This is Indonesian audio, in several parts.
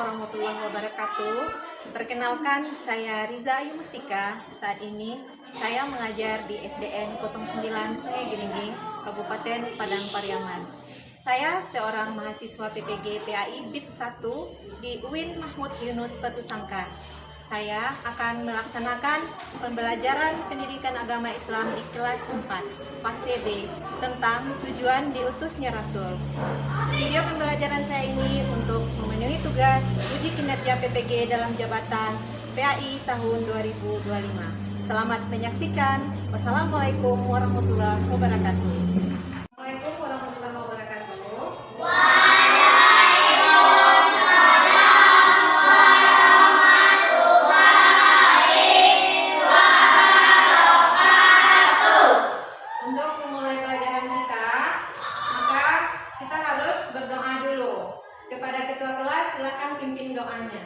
warahmatullahi wabarakatuh. Perkenalkan, saya Riza Ayu Mustika. Saat ini saya mengajar di SDN 09 Sungai Geringging, Kabupaten Padang Pariaman. Saya seorang mahasiswa PPG PAI BIT 1 di UIN Mahmud Yunus Batu Sangkar. Saya akan melaksanakan pembelajaran pendidikan agama Islam di kelas 4 fase B tentang tujuan diutusnya Rasul. Video pembelajaran saya ini untuk memenuhi tugas uji kinerja PPG dalam jabatan PAI tahun 2025. Selamat menyaksikan. Wassalamualaikum warahmatullahi wabarakatuh. Assalamualaikum warahmatullahi wabarakatuh. Untuk memulai pelajaran kita, maka kita harus berdoa dulu. Kepada ketua kelas, silakan pimpin doanya.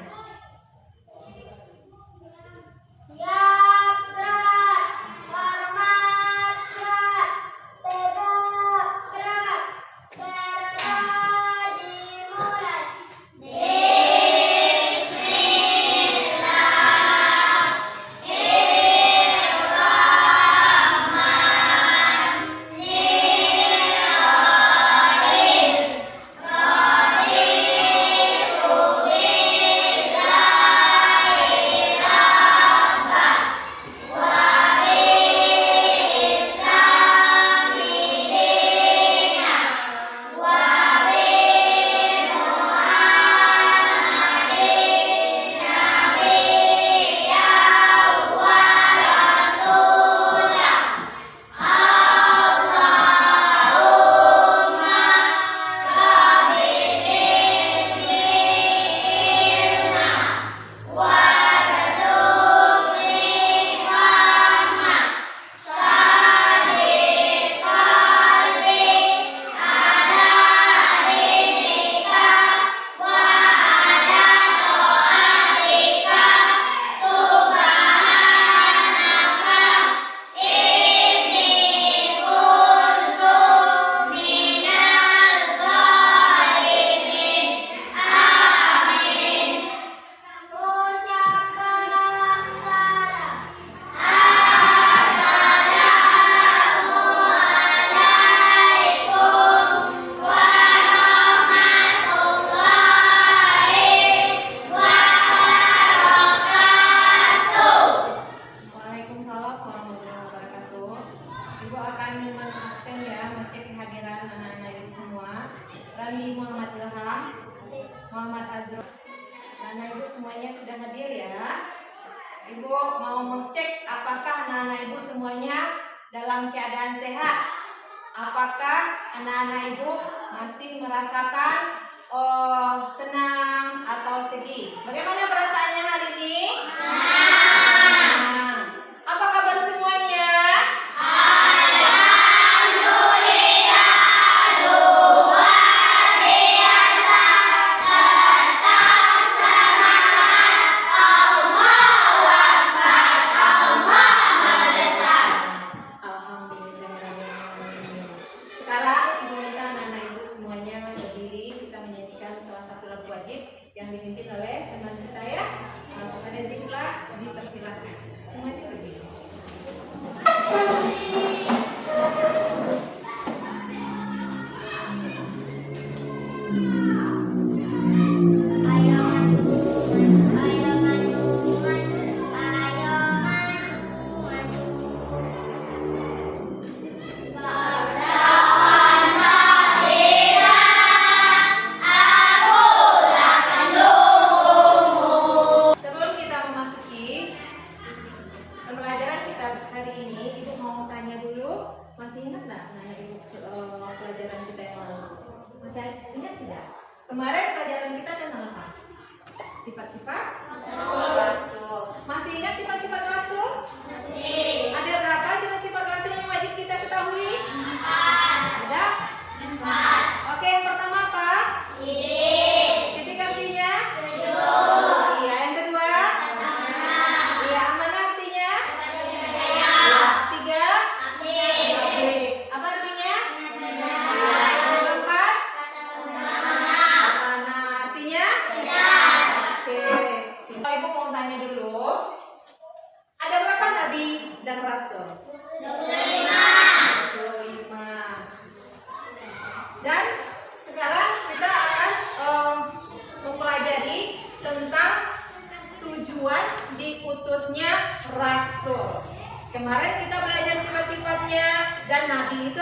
Ibu akan mengabsen ya, mengecek kehadiran anak-anak ibu semua. Rani Muhammad Ilham, Muhammad Azrul, anak ibu semuanya sudah hadir ya. Ibu mau mengecek apakah anak-anak ibu semuanya dalam keadaan sehat. Apakah anak-anak ibu masih merasakan senang atau sedih? Bagaimana perasaannya hari ini? Senang. Apa kabar semuanya? Yang dipimpin oleh teman kita ya. Kepada Ziklas dipersilakan. Semuanya berdiri. Hari ini ibu mau tanya dulu, masih ingat nggak ibu pelajaran kita yang lalu? Masih ingat tidak? Kemarin pelajaran kita tentang apa? Sifat-sifat Rasul. Masih ingat sifat-sifat Rasul? Masih. Ada berapa sifat-sifat Rasul yang wajib kita ketahui? 4. Ada? 4. Oke, yang pertama apa? Sidik. Sidik artinya? Jujur. Iya, yang kedua? Iya, amanah artinya? Tiga? Apa artinya? Yang keempat? Artinya?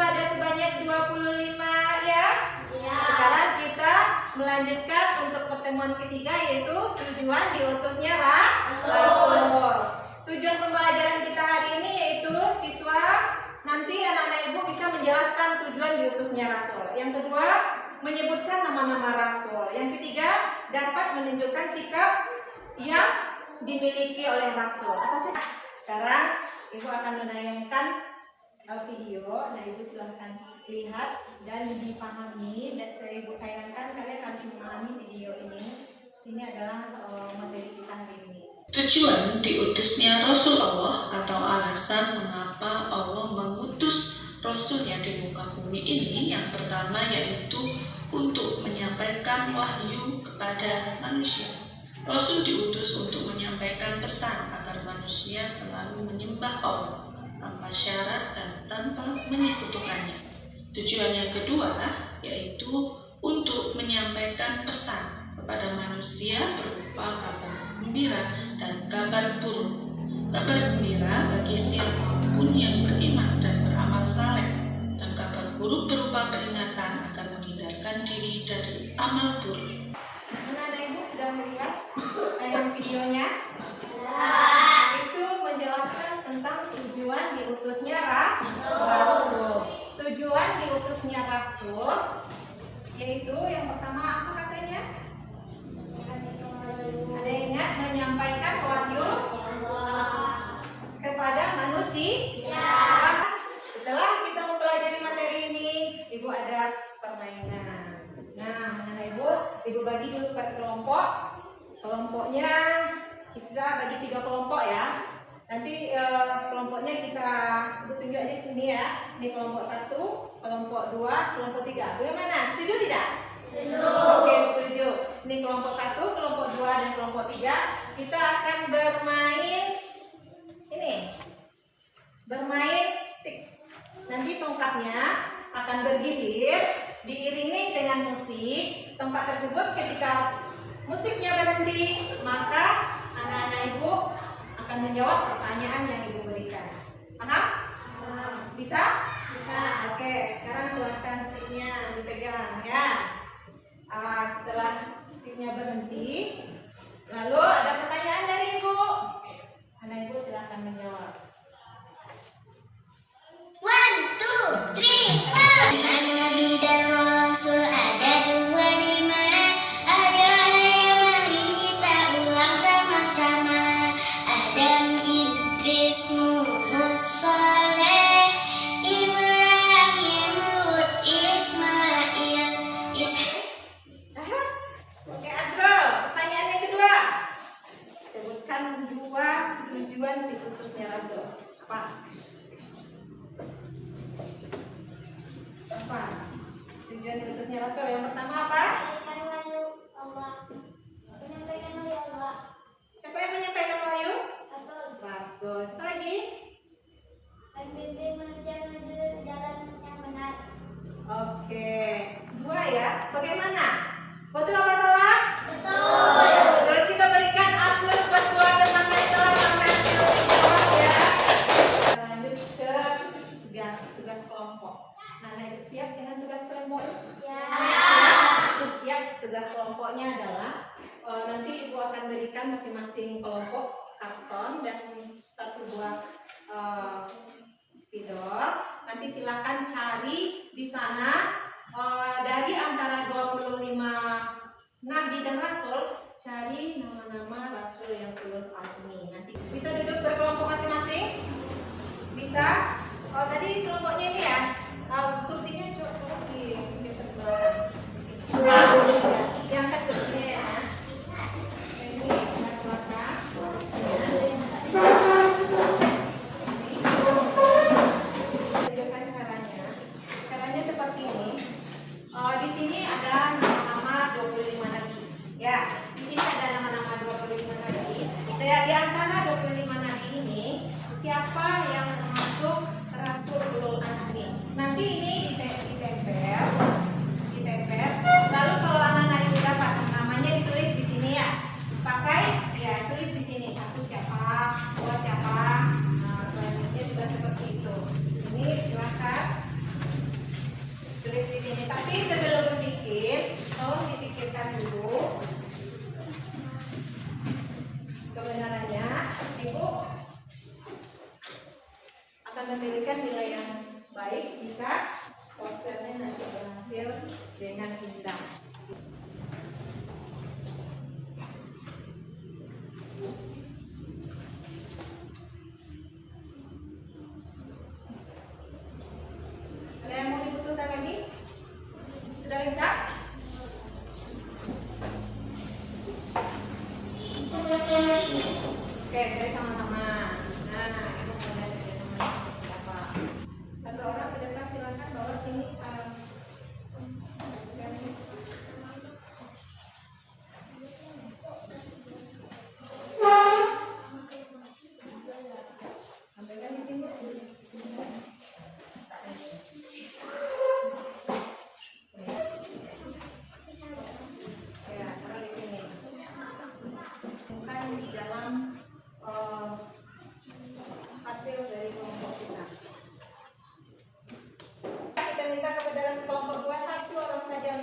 ada sebanyak 25 ya? Sekarang kita melanjutkan untuk pertemuan ketiga, yaitu tujuan diutusnya Rasul. Tujuan pembelajaran kita hari ini yaitu siswa nanti anak-anak ibu bisa menjelaskan tujuan diutusnya Rasul. Yang kedua, menyebutkan nama-nama Rasul. Yang ketiga, dapat menunjukkan sikap yang dimiliki oleh Rasul. Apa sih? Sekarang ibu akan menayangkan video. Nah, ibu silahkan lihat dan dipahami. Dan saya ibu tayangkan, kalian harus memahami video ini. Ini adalah materi kita hari ini. Tujuan diutusnya Rasul Allah atau alasan mengapa Allah mengutus Rasulnya di muka bumi ini, yang pertama yaitu untuk menyampaikan wahyu kepada manusia. Rasul diutus untuk menyampaikan pesan agar manusia selalu menyembah Allah tanpa syarat dan tanpa menyekutukannya. Tujuan yang kedua yaitu untuk menyampaikan pesan kepada manusia berupa kabar gembira dan kabar buruk. Kabar gembira bagi siapapun yang beriman dan beramal saleh, dan kabar buruk berupa peringatan akan menghindarkan diri dari amal buruk. Anak-anak ibu sudah melihat yang videonya? Itu menjelaskan tentang tujuan diutusnya Rasul. Tujuan diutusnya Rasul yaitu yang pertama apa katanya? Ada ingat? Menyampaikan wahyu kepada manusia. Setelah kita mempelajari materi ini, ibu ada permainan. Nah, ibu bagi dulu per kelompok. Kelompoknya kita bagi 3 kelompok ya. Nanti kelompoknya kita tunjuk aja sini ya. Ini kelompok 1, kelompok 2, kelompok 3. Bagaimana? Setuju tidak? Setuju. Oke, setuju. Ini kelompok 1, kelompok 2, dan kelompok 3. Kita akan bermain ini. Bermain stick. Nanti tongkatnya akan bergilir diiringi dengan musik. Tongkat tersebut ketika musiknya berhenti, maka anak-anak ibu akan menjawab pertanyaan yang ibu berikan. Paham? Bisa? Bisa. Oke, sekarang silahkan sticknya dipegang ya. Setelah sticknya berhenti, lalu ada pertanyaan dari ibu. Anak ibu silahkan menjawab. 1, 2, 3, 4. Nabi dan Rasul ada 25. Ayo mari kita ulang sama-sama. Adam, Idris, Nuh, Saleh, Ibrahim, Lut, Ismail, Oke, Azrul, pertanyaan yang kedua. Sebutkan 2 tujuan diutusnya Rasul. Apa? Tujuan diutusnya Rasul yang pertama apa? Siapa yang menyampaikan wahyu? Rasul. Apa lagi? Oke, 2 ya. Bagaimana? Betul apa salah? Betul. Betul. Kita berikan aplaus buat 2 teman yang telah berhasil menjawab ya. Kita lanjut ke tugas kelompok. Nah, ibu siap dengan tugas kelompok? Ya. Siap. Tugas kelompoknya adalah nanti ibu akan berikan masing-masing kelompok karton dan 1 buah spidol. Nanti silakan cari di sana dari antara 25 nabi dan rasul, cari nama-nama rasul yang ulul azmi. Nanti bisa duduk berkelompok masing-masing? Bisa? Oh, tadi kelompoknya ini ya. Kursinya coba di sebelah sini. Diangkat kursinya ya. Ini ada belakang. Tunjukkan caranya. Caranya seperti ini. Di sini ada nama 25 nabi. Ya, di sini ada nama-nama 25 nabi. Di antara 25 nabi ini, siapa yang termasuk rasul ulul azmi? Nanti ini ditempel. Lalu kalau anak-anak ibu dapat namanya ditulis di sini ya. Pakai ya, tulis di sini 1 siapa, 2 siapa. Nah, selanjutnya juga seperti itu. Ini silakan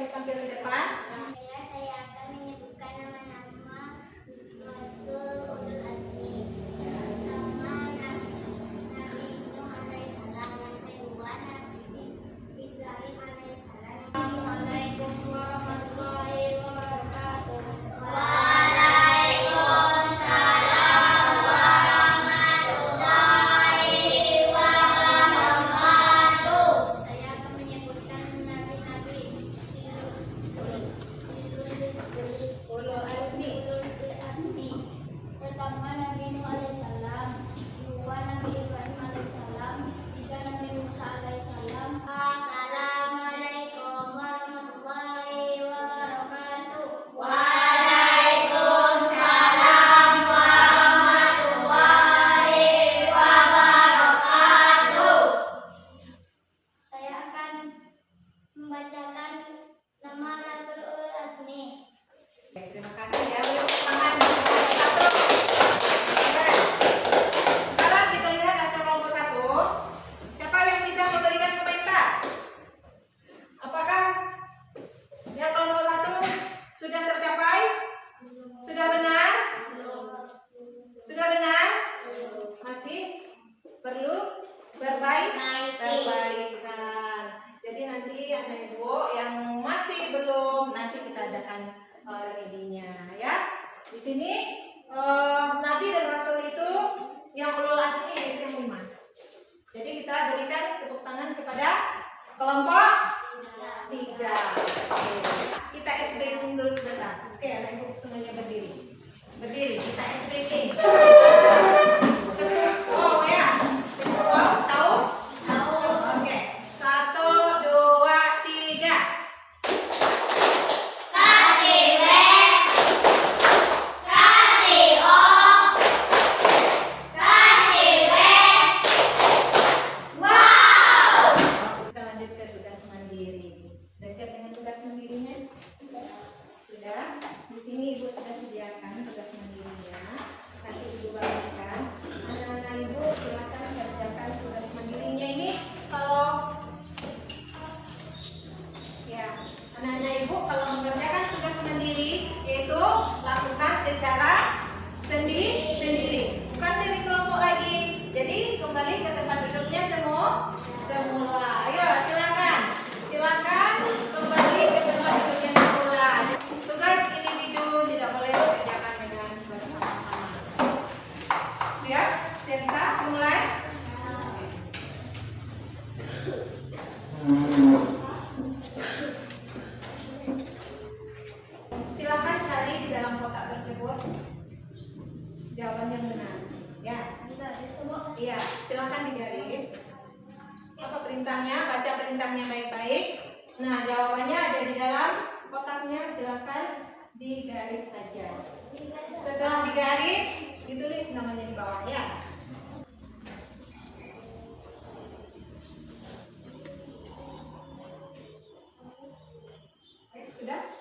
untuk tampil di depan. Saya akan menyebutkan nama-nama Rasul Ulul Azmi. Pertama Nabi Nuh alaihissalam, yang kedua Nabi Ibrahim alaihissalam. Assalamualaikum warahmatullahi wabarakatuh. Waalaikumsalam warahmatullahi wabarakatuh. Saya akan menyebutkan nabi-nabi Ulul azmi. Asmi. Pertama Nabi Nuh alaihissalam, kedua Nabi Ibrahim alaihissalam, tiga Nabi Musa alaihissalam. Assalamualaikum warahmatullahi wabarakatuh. Waalaikumsalam warahmatullahi wabarakatuh. Saya akan membacakan nama Rasul Ulul Azmi. Oke, terima kasih ya. Beri tepuk tangan. Satu. Oke. Sekarang kita lihat hasil kelompok 1. Siapa yang bisa memberikan komentar? Apakah yang kelompok 1 sudah tercapai? Sudah benar? Sudah benar? Masih perlu perbaikan. Jadi nanti anak ibu yang masih belum, nanti kita adakan remedinya ya. Di sini Nabi dan Rasul itu yang ulul azmi yaitu yang 5. Jadi kita berikan tepuk tangan kepada kelompok 3. Oke. Kita SBK dulu sebentar. Oke, anak ibu semuanya berdiri. Berdiri, kita SBK. Oh ya. Oh, tahu? Oke. 1, 2, 3. Kasih B, kasih O, kasih B. Wow. Kita lanjut ke tugas mandiri. Sudah siap dengan tugas mandirinya? Sudah. Di sini ibu sudah sediakan tugas mandirinya. Nanti ibu bagikan. Anak-anak ibu silakan kerjakan tugas mandirinya ini. Kalau ya, anak-anak ibu kalau mengerjakan tugas mandiri yaitu lakukan secara sendiri, bukan dari kelompok lagi. Jadi kembali ke tempat duduknya semula. Ayo silakan kembali ke tempat duduknya semula. Tugas individu tidak boleh dikerjakan dengan bersama-sama. Siap? Sudah bisa? Mulai. Silakan cari di dalam kotak tersebut jawaban yang benar. Ya. Iya, silakan digaris. Apa perintahnya? Baca perintahnya baik-baik. Nah, jawabannya ada di dalam kotaknya. Silakan digaris saja. Setelah digaris, ditulis namanya di bawah ya. Oke, sudah?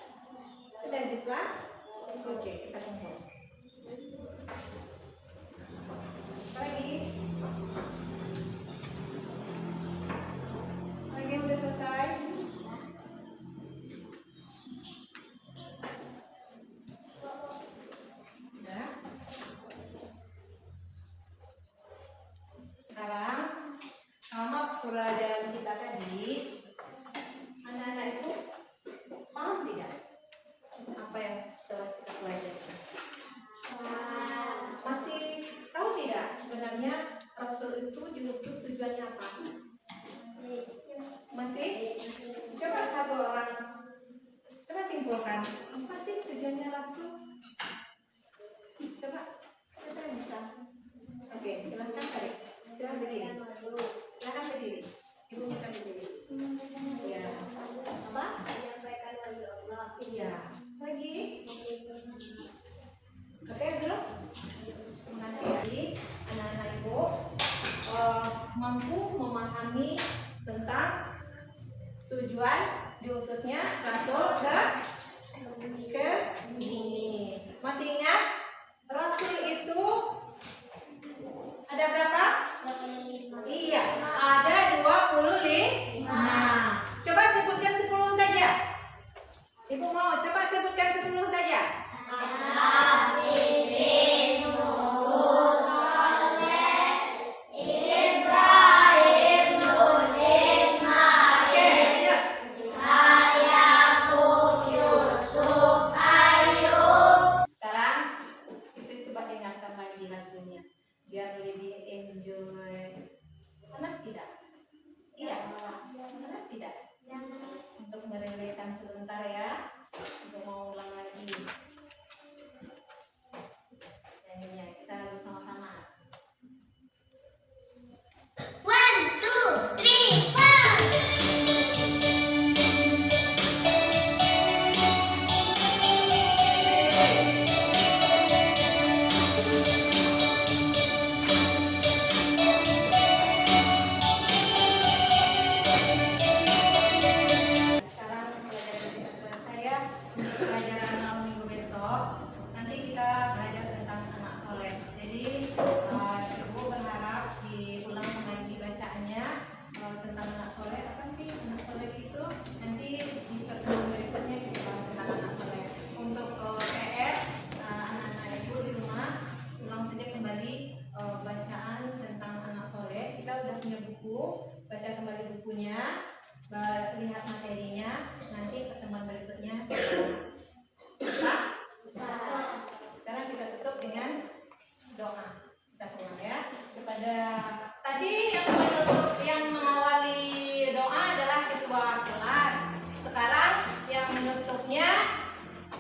Sudah Ziplah? Oke, kita kumpul. Lagi udah selesai. Nah, sekarang sama pelajaran kita tadi, anak-anak itu paham tidak apa yang telah kita pelajari? Masih tahu tidak sebenarnya Rasul itu diutus tujuannya apa? Masih? Coba satu orang, coba simpulkan apa sih tujuannya Rasul? Coba, siapa yang bisa? Oke, silakan cari. Silakan berdiri. Silakan berdiri. Ibu minta berdiri. Ya. Apa? Iya. Lagi. Oke, Zul. Terima kasih lagi anak-anak ibu mampu memahami tentang tujuan diutusnya Rasul ke bumi. Masih ingat? Rasul itu ada berapa? Iya, ada 25. Coba sebutkan 10 saja.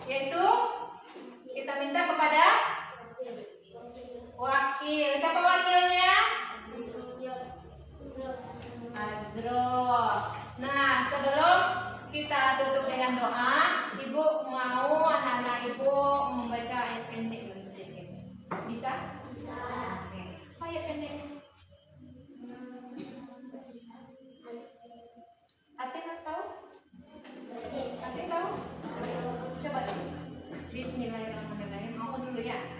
Yaitu kita minta kepada wakil. Siapa wakilnya? Azro. Nah, sebelum kita tutup dengan doa, Ibu mau anak-anak Ibu membaca ayat pendek sedikit. Bisa? Bisa. Oke. Apa ayat pendek? Atin tahu? Atin tahu? Coba. Bismillahirrahmanirrahim. Aku dulu ya.